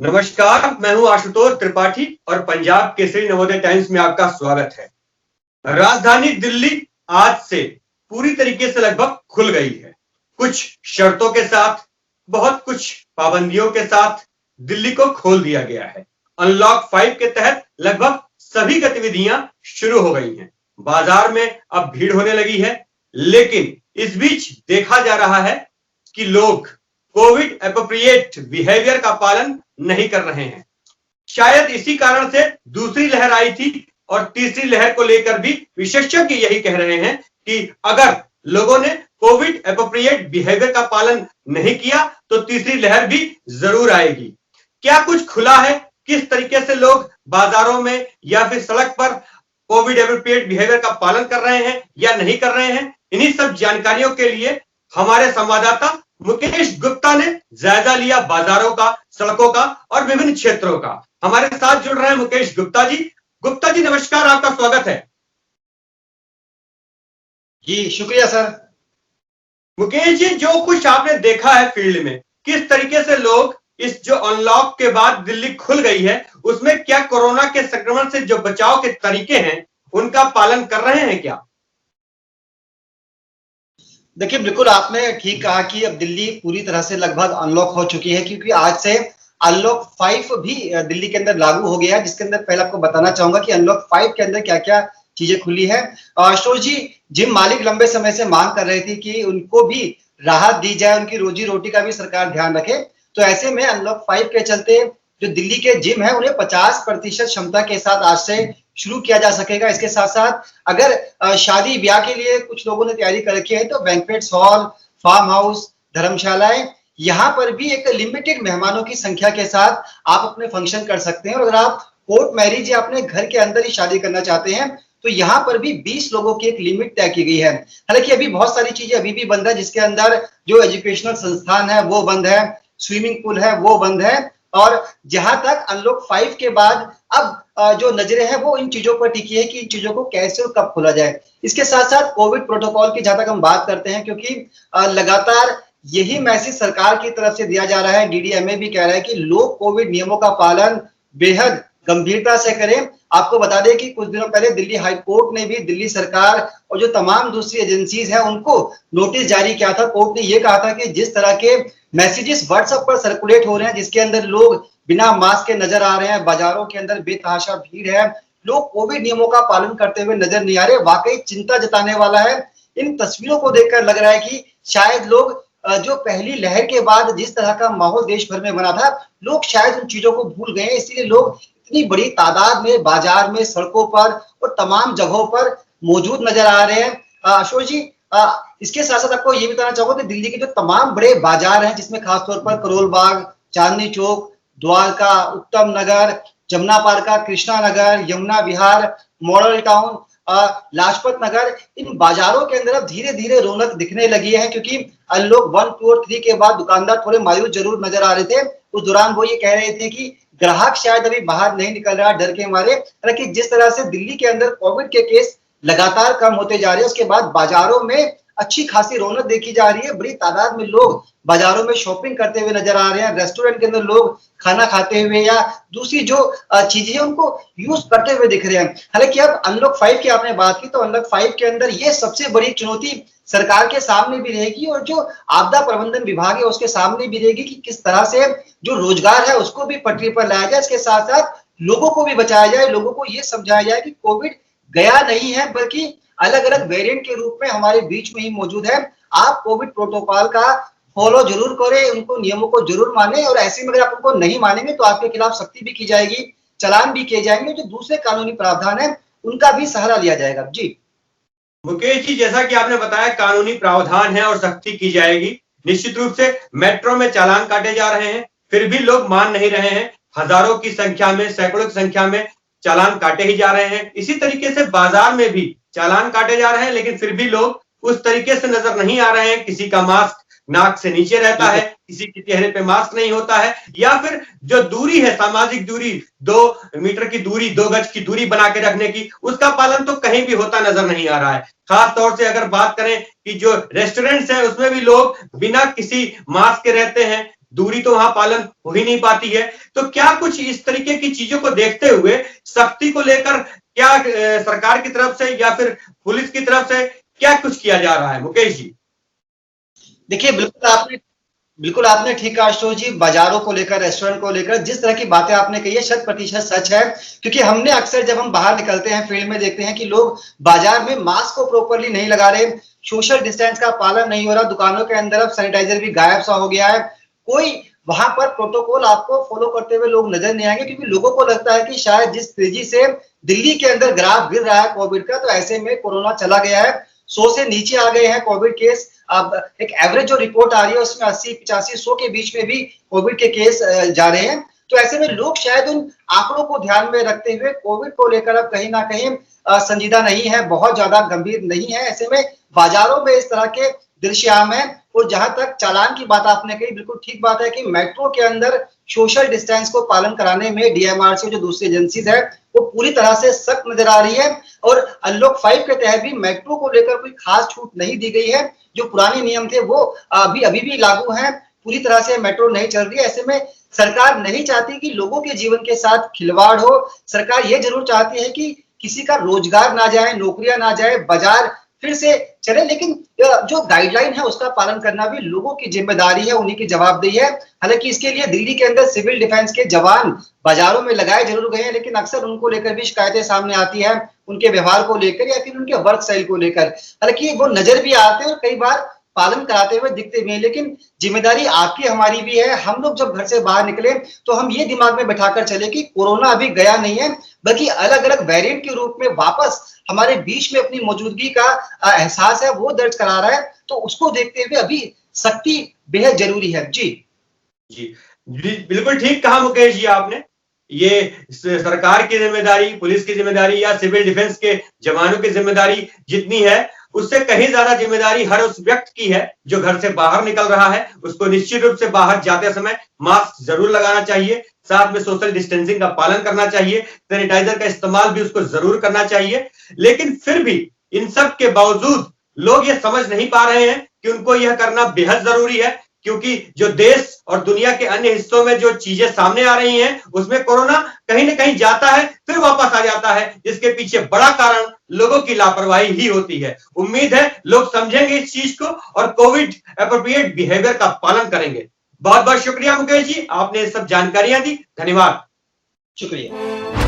नमस्कार, मैं हूं आशुतोष त्रिपाठी और पंजाब केसरी नवोदय टाइम्स में आपका स्वागत है। राजधानी दिल्ली आज से पूरी तरीके से लगभग खुल गई है। कुछ शर्तों के साथ, बहुत कुछ पाबंदियों के साथ दिल्ली को खोल दिया गया है। अनलॉक 5 के तहत लगभग सभी गतिविधियां शुरू हो गई हैं। बाजार में अब भीड़ होने लगी है, लेकिन इस बीच देखा जा रहा है कि लोग कोविड एप्रोप्रिएट बिहेवियर का पालन नहीं कर रहे हैं। शायद इसी कारण से दूसरी लहर आई थी और तीसरी लहर को लेकर भी विशेषज्ञ यही कह रहे हैं कि अगर लोगों ने कोविड एप्रोप्रिएट बिहेवियर का पालन नहीं किया तो तीसरी लहर भी जरूर आएगी। क्या कुछ खुला है? किस तरीके से लोग बाजारों में या फिर सड़क पर कोविड एप्रोप्रिएट बिहेवियर का पालन कर रहे हैं या नहीं कर रहे हैं? इन्हीं सब जानकारियों के लिए हमारे संवाददाता मुकेश गुप्ता ने जायजा लिया बाजारों का, सड़कों का और विभिन्न क्षेत्रों का। हमारे साथ जुड़ रहे हैं मुकेश गुप्ता जी। गुप्ता जी नमस्कार, आपका स्वागत है। जी शुक्रिया सर। मुकेश जी, जो कुछ आपने देखा है फील्ड में, किस तरीके से लोग इस जो अनलॉक के बाद दिल्ली खुल गई है उसमें क्या कोरोना के संक्रमण से जो बचाव के तरीके हैं उनका पालन कर रहे हैं क्या? देखिए, बिल्कुल आपने ठीक कहा कि अब दिल्ली पूरी तरह से लगभग अनलॉक हो चुकी है, क्योंकि आज से अनलॉक 5 भी दिल्ली के अंदर लागू हो गया है, जिसके अंदर पहले आपको बताना चाहूंगा कि अनलॉक 5 के अंदर क्या क्या चीजें खुली है। अशोक जी, जिम मालिक लंबे समय से मांग कर रहे थे कि उनको भी राहत दी जाए, उनकी रोजी रोटी का भी सरकार ध्यान रखे। तो ऐसे में अनलॉक 5 के चलते जो दिल्ली के जिम है उन्हें 50% क्षमता के साथ आज से शुरू किया जा सकेगा। इसके साथ साथ अगर शादी ब्याह के लिए कुछ लोगों ने तैयारी कर रखी है तो बैंक्वेट हॉल, फार्म हाउस, धर्मशालाएं, यहाँ पर भी एक लिमिटेड मेहमानों की संख्या के साथ आप अपने फंक्शन कर सकते हैं। और अगर आप कोर्ट मैरिज या अपने घर के अंदर ही शादी करना चाहते हैं तो यहाँ पर भी 20 लोगों की एक लिमिट तय की गई है। हालांकि अभी बहुत सारी चीजें अभी भी बंद है, जिसके अंदर जो एजुकेशनल संस्थान है वो बंद है, स्विमिंग पूल है वो बंद है। और जहां तक अनलॉक 5 के बाद अब जो नजरें हैं वो इन चीजों पर टिकी है कि इन चीजों को कैसे और कब खोला जाए। इसके साथ साथ कोविड प्रोटोकॉल की जहां तक हम बात करते हैं, क्योंकि लगातार यही मैसेज सरकार की तरफ से दिया जा रहा है, डीडीएमए भी कह रहा है कि लोग कोविड नियमों का पालन बेहद गंभीरता से करें। आपको बता दें कि कुछ दिनों पहले दिल्ली हाई कोर्ट ने भी दिल्ली सरकार और जो तमाम दूसरी एजेंसीज हैं उनको नोटिस जारी किया था। कोर्ट ने यह कहा था कि जिस तरह के मैसेजेस व्हाट्सएप पर सर्कुलेट हो रहे हैं, जिसके अंदर लोग बिना मास्क के नजर आ रहे हैं, बाजारों के अंदर बेतहाशा भीड़ है, लोग कोविड नियमों का पालन करते हुए नजर नहीं आ रहे, वाकई चिंता जताने वाला है। इन तस्वीरों को देखकर लग रहा है कि शायद लोग जो पहली लहर के बाद जिस तरह का माहौल देश भर में बना था, लोग शायद उन चीजों को भूल गए, इसलिए लोग इतनी बड़ी तादाद में बाजार में, सड़कों पर और तमाम जगहों पर मौजूद नजर आ रहे हैं। अशोक जी, इसके साथ साथ आपको ये बताना चाहूंगा कि दिल्ली के जो तमाम बड़े बाजार हैं, जिसमें खासतौर पर करोल बाग, चांदनी चौक, द्वारका, उत्तम नगर, जमुना पार्का, कृष्णा नगर, यमुना विहार, मॉडल टाउन, लाजपत नगर, इन बाजारों के अंदर अब धीरे धीरे रौनक दिखने लगी है, क्योंकि अनलॉक 1, 2 और 3 के बाद दुकानदार थोड़े मायूस जरूर नजर आ रहे थे। उस दौरान वो ये कह रहे थे कि ग्राहक शायद अभी बाहर नहीं निकल रहा डर के मारे। हालांकि जिस तरह से दिल्ली के अंदर कोविड के केस लगातार कम होते जा रहे हैं, उसके बाद बाजारों में अच्छी खासी रौनक देखी जा रही है। बड़ी तादाद में लोग बाजारों में शॉपिंग करते हुए नजर आ रहे हैं, रेस्टोरेंट के अंदर लोग खाना खाते हुए या दूसरी जो चीजें उनको यूज करते हुए दिख रहे हैं। हालांकि अब अनलॉक 5 की आपने बात की, तो अनलॉक 5 के अंदर ये सबसे बड़ी चुनौती सरकार के सामने भी रहेगी और जो आपदा प्रबंधन विभाग है उसके सामने भी रहेगी कि किस तरह से जो रोजगार है उसको भी पटरी पर लाया जाए, इसके साथ साथ लोगों को भी बचाया जाए, लोगों को ये समझाया जाए कि कोविड गया नहीं है बल्कि अलग अलग वेरिएंट के रूप में हमारे बीच में ही मौजूद है। आप कोविड प्रोटोकॉल का फॉलो जरूर करें, उनको नियमों को जरूर माने, और ऐसे में अगर आप उनको नहीं मानेंगे तो आपके खिलाफ सख्ती भी की जाएगी, चालान भी किए जाएंगे, जो दूसरे कानूनी प्रावधान है उनका भी सहारा लिया जाएगा। जी मुकेश जी, जैसा कि आपने बताया कानूनी प्रावधान है और सख्ती की जाएगी। निश्चित रूप से मेट्रो में चालान काटे जा रहे हैं, फिर भी लोग मान नहीं रहे हैं। हजारों की संख्या में, सैकड़ों की संख्या में चालान काटे ही जा रहे हैं। इसी तरीके से बाजार में भी चालान काटे जा रहे हैं, लेकिन फिर भी लोग उस तरीके से नजर नहीं आ रहे हैं। किसी का मास्क नाक से नीचे रहता है, किसी के चेहरे पे मास्क नहीं होता है, या फिर जो दूरी है, सामाजिक दूरी, 2 मीटर की दूरी, 2 गज की दूरी बना के रखने की, उसका पालन तो कहीं भी होता नजर नहीं आ रहा है। खास तौर से अगर बात करें कि जो रेस्टोरेंट्स हैं उसमें भी लोग बिना किसी मास्क के रहते हैं, दूरी तो वहां पालन हो ही नहीं पाती है। तो क्या कुछ इस तरीके की चीजों को देखते हुए सख्ती को लेकर क्या सरकार की तरफ से या फिर पुलिस की तरफ से क्या कुछ किया जा रहा है, मुकेश जी? देखिए, बिल्कुल आपने ठीक कहा आशुतोष जी। बाजारों को लेकर, रेस्टोरेंट को लेकर जिस तरह की बातें आपने कही है, 100% सच है। क्योंकि हमने अक्सर जब हम बाहर निकलते हैं, फील्ड में देखते हैं कि लोग बाजार में मास्क को प्रॉपरली नहीं लगा रहे, सोशल डिस्टेंस का पालन नहीं हो रहा, दुकानों के अंदर अब सैनिटाइजर भी गायब सा हो गया है। कोई वहां पर प्रोटोकॉल आपको फॉलो करते हुए लोग नजर नहीं आएंगे, क्योंकि लोगों को लगता है कि शायद जिस तेजी से दिल्ली के अंदर ग्राफ गिर रहा है कोविड का, तो ऐसे में कोरोना चला गया है। 100 से नीचे आ गए हैं कोविड केस। अब एक एवरेज जो रिपोर्ट आ रही है उसमें 80, 85, 100 के बीच में भी कोविड के केस जा रहे हैं। तो ऐसे में लोग शायद उन आंकड़ों को ध्यान में रखते हुए कोविड को लेकर अब कहीं ना कहीं संजीदा नहीं है, बहुत ज्यादा गंभीर नहीं है। ऐसे में बाजारों में इस तरह के दृश्य आम है। और जहां तक चालान की बात आपने कही, बिल्कुल ठीक बात है कि मेट्रो के अंदर सोशल डिस्टेंस को पालन कराने में डीएमआरसी जो दूसरी एजेंसीज है वो पूरी तरह से सख्त नजर आ रही है। और अनलॉक 5 के तहत भी मेट्रो को लेकर कोई खास छूट नहीं दी गई है। जो पुराने नियम थे वो अभी भी लागू हैं। पूरी तरह से मेट्रो नहीं चल रही है। ऐसे में सरकार नहीं चाहती कि लोगों के जीवन के साथ खिलवाड़ हो। सरकार ये जरूर चाहती है कि किसी का रोजगार ना जाए, नौकरियां ना जाए, बाजार फिर से चले, लेकिन जो गाइडलाइन है उसका पालन करना भी लोगों की जिम्मेदारी है, उन्हीं की जवाबदेही है। हालांकि इसके लिए दिल्ली के अंदर सिविल डिफेंस के जवान बाजारों में लगाए जरूर गए हैं, लेकिन अक्सर उनको लेकर भी शिकायतें सामने आती है, उनके व्यवहार को लेकर या फिर उनके वर्क स्टाइल को लेकर। हालांकि वो नजर भी आते हैं और कई बार पालन कराते हुए दिखते भी हैं, लेकिन जिम्मेदारी आपकी हमारी भी है। हम लोग जब घर से बाहर निकले तो हम ये दिमाग में बैठाकर चले कि कोरोना अभी गया नहीं है, बल्कि अलग अलग वेरिएंट के रूप में वापस हमारे बीच में अपनी मौजूदगी का एहसास है वो दर्ज करा रहा है। तो उसको देखते हुए अभी सख्ती बेहद जरूरी है। जी जी बिल्कुल ठीक कहा मुकेश जी आपने। ये सरकार की जिम्मेदारी, पुलिस की जिम्मेदारी या सिविल डिफेंस के जवानों की जिम्मेदारी जितनी है, उससे कहीं ज्यादा जिम्मेदारी हर उस व्यक्ति की है जो घर से बाहर निकल रहा है। उसको निश्चित रूप से बाहर जाते समय मास्क जरूर लगाना चाहिए, साथ में सोशल डिस्टेंसिंग का पालन करना चाहिए, सैनिटाइजर का इस्तेमाल भी उसको जरूर करना चाहिए। लेकिन फिर भी इन सब के बावजूद लोग ये समझ नहीं पा रहे हैं कि उनको यह करना बेहद जरूरी है, क्योंकि जो देश और दुनिया के अन्य हिस्सों में जो चीजें सामने आ रही हैं उसमें कोरोना कहीं ना कहीं जाता है फिर वापस आ जाता है, जिसके पीछे बड़ा कारण लोगों की लापरवाही ही होती है। उम्मीद है लोग समझेंगे इस चीज को और कोविड एप्रोप्रिएट बिहेवियर का पालन करेंगे। बहुत बहुत शुक्रिया मुकेश जी, आपने सब जानकारियां दी। धन्यवाद। शुक्रिया।